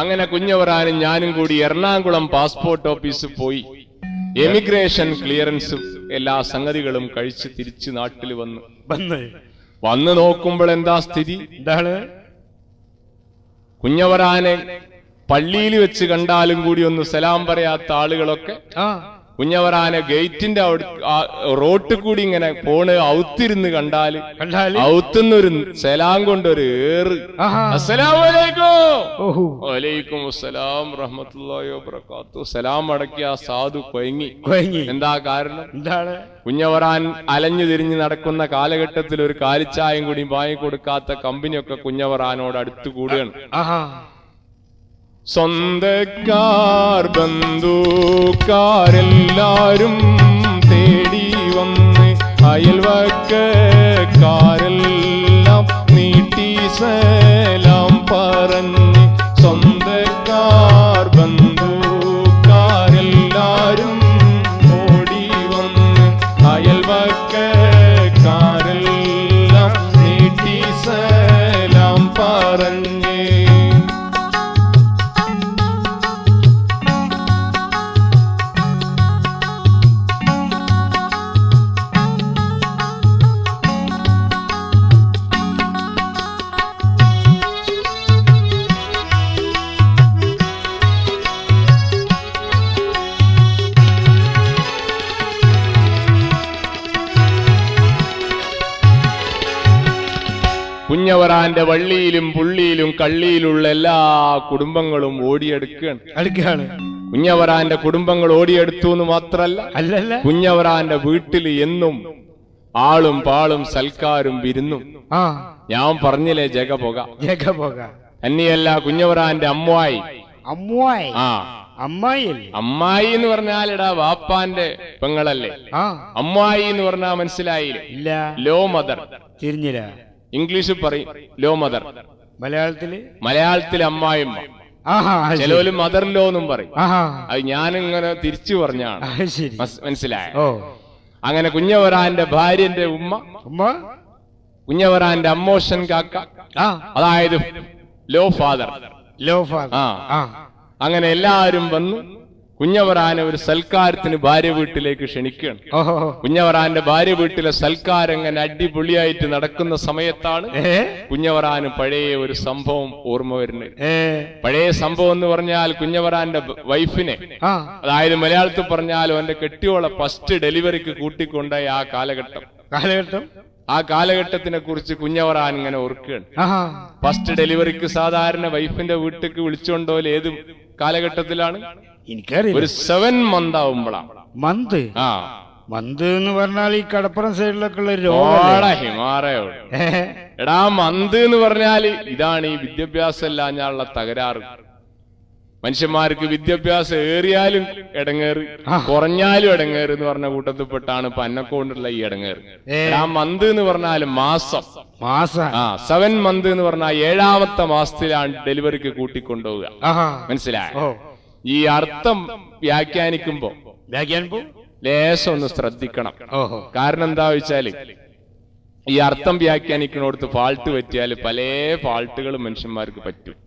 അങ്ങനെ കുഞ്ഞവറാനും ഞാനും കൂടി എറണാകുളം പാസ്പോർട്ട് ഓഫീസിൽ പോയി എമിഗ്രേഷൻ ക്ലിയറൻസും എല്ലാ സംഗതികളും കഴിച്ച് തിരിച്ച് നാട്ടിൽ വന്ന് നോക്കുമ്പോൾ എന്താ സ്ഥിതി? എന്താണ്? കുഞ്ഞവറാനെ പള്ളിയിൽ വെച്ച് കണ്ടാലും കൂടി ഒന്ന് സലാം പറയാത്ത ആളുകളൊക്കെ കുഞ്ഞവറാനെ ഗേറ്റിന്റെ റോട്ടിൽ കൂടി ഇങ്ങനെ പോണ് ഔത്തിരുന്ന് കണ്ടാല് ഔത്തുന്നൊരു സലാം കൊണ്ടൊരു ഏറ്, വലൈക്കും അസ്സലാം റഹ്മത്തുള്ളാഹി വബറകാതുഹു, സലാം അടക്കിയ സാധു കൊയങ്ങി. എന്താ കാരണം? എന്താണ്? കുഞ്ഞവറാൻ അലഞ്ഞു തിരിഞ്ഞ് നടക്കുന്ന കാലഘട്ടത്തിൽ ഒരു കാലിച്ചായം കൂടി വാങ്ങിക്കൊടുക്കാത്ത കമ്പനിയൊക്കെ കുഞ്ഞവറാനോട് അടുത്തു കൂടുകയാണ്. സ്വന്തക്കാർ ബന്ധുക്കാരെല്ലാരും തേടി വന്ന് അയൽവക്കാരെല്ലാം നീട്ടി സലാം പറഞ്ഞ്, സ്വന്തക്കാർ ബന്ധുക്കാരെല്ലാരും ഓടി വന്ന് അയൽവക്കാരെല്ലാം നീട്ടി സലാം പറഞ്ഞ്. കുഞ്ഞവറാന്റെ വള്ളിയിലും പുള്ളിയിലും കള്ളിയിലുള്ള എല്ലാ കുടുംബങ്ങളും ഓടിയെടുക്കുകയാണ്. കുഞ്ഞവറാന്റെ കുടുംബങ്ങൾ ഓടിയെടുത്തു എന്ന് മാത്രല്ല, കുഞ്ഞവറാന്റെ വീട്ടിൽ എന്നും ആളും പാളും സൽക്കാരും വിരുന്നും. ഞാൻ പറഞ്ഞില്ലേ ജഗപൊക തന്നെയല്ല, കുഞ്ഞവറാന്റെ അമ്മായി അമ്മായി എന്ന് പറഞ്ഞാലിടാ വാപ്പാന്റെ പെങ്ങളല്ലേ. അമ്മായി എന്ന് പറഞ്ഞാൽ മനസ്സിലായില്ല? Law mother. തിരിഞ്ഞില്ല. ഇംഗ്ലീഷിൽ പറയും ലോ മദർ, മലയാളത്തില് അമ്മായിമ്മ. ചിലവര് മദർ ലോ എന്നും പറയും. അത് ഞാനിങ്ങനെ തിരിച്ചു പറഞ്ഞാണ്, മനസ്സിലായോ? അങ്ങനെ കുഞ്ഞവറാന്റെ ഭാര്യന്റെ ഉമ്മ, കുഞ്ഞവറാന്റെ അമ്മോഷൻ കാക്ക, അതായത് ലോ ഫാദർ. അങ്ങനെ എല്ലാവരും വന്നു കുഞ്ഞവറാനെ ഒരു സൽക്കാരത്തിന് ഭാര്യ വീട്ടിലേക്ക് ക്ഷണിക്കുകയാണ്. കുഞ്ഞവറാന്റെ ഭാര്യ വീട്ടിലെ സൽക്കാരം അങ്ങനെ അടിപൊളിയായിട്ട് നടക്കുന്ന സമയത്താണ് കുഞ്ഞവറാന് പഴയ ഒരു സംഭവം ഓർമ്മ വരുന്നത്. പഴയ സംഭവം എന്ന് പറഞ്ഞാൽ കുഞ്ഞവറാന്റെ വൈഫിനെ, അതായത് മലയാളത്തിൽ പറഞ്ഞാലും അവന്റെ കെട്ടിയോളെ ഫസ്റ്റ് ഡെലിവറിക്ക് കൂട്ടിക്കൊണ്ടായ ആ കാലഘട്ടത്തിനെ കുറിച്ച് കുഞ്ഞവറാൻ ഇങ്ങനെ ഓർക്കുകയാണ്. ഫസ്റ്റ് ഡെലിവറിക്ക് സാധാരണ വൈഫിന്റെ വീട്ടിലേക്ക് വിളിച്ചുകൊണ്ടോലെ ഏത് കാലഘട്ടത്തിലാണ്? ഒരു 7 month ആവുമ്പോഴാണ്. മന്ത് എന്ന് പറഞ്ഞാൽ ഈ കടപ്പുറം സൈഡിലൊക്കെ ഉള്ള ഹിമാറയോട്. എടാ മന്ത് എന്ന് പറഞ്ഞാല് ഇതാണ് ഈ വിദ്യാഭ്യാസം ഇല്ലാഞ്ഞാലുള്ള തകരാറ്. മനുഷ്യന്മാർക്ക് വിദ്യാഭ്യാസം ഏറിയാലും ഇടങ്ങേറ്, കുറഞ്ഞാലും ഇടങ്ങേറ് എന്ന് പറഞ്ഞ കൂട്ടത്തിൽപ്പെട്ടാണ് ഇപ്പൊ അന്നക്കൊണ്ടുള്ള ഈ ഇടങ്ങേറ്. ആ മന്ത് എന്ന് പറഞ്ഞാല് മാസം. 7 month എന്ന് പറഞ്ഞാൽ 7ാമത്തെ മാസത്തിലാണ് ഡെലിവറിക്ക് കൂട്ടിക്കൊണ്ടുപോവുക. മനസ്സിലായോ? ഈ അർത്ഥം വ്യാഖ്യാനിക്കുമ്പോ ലേശം ഒന്ന് ശ്രദ്ധിക്കണം. കാരണം എന്താ വെച്ചാല് ഈ അർത്ഥം വ്യാഖ്യാനിക്കുന്നിടത്ത് ഫാൾട്ട് പറ്റിയാൽ പല ഫാൾട്ടുകളും മനുഷ്യന്മാർക്ക് പറ്റും.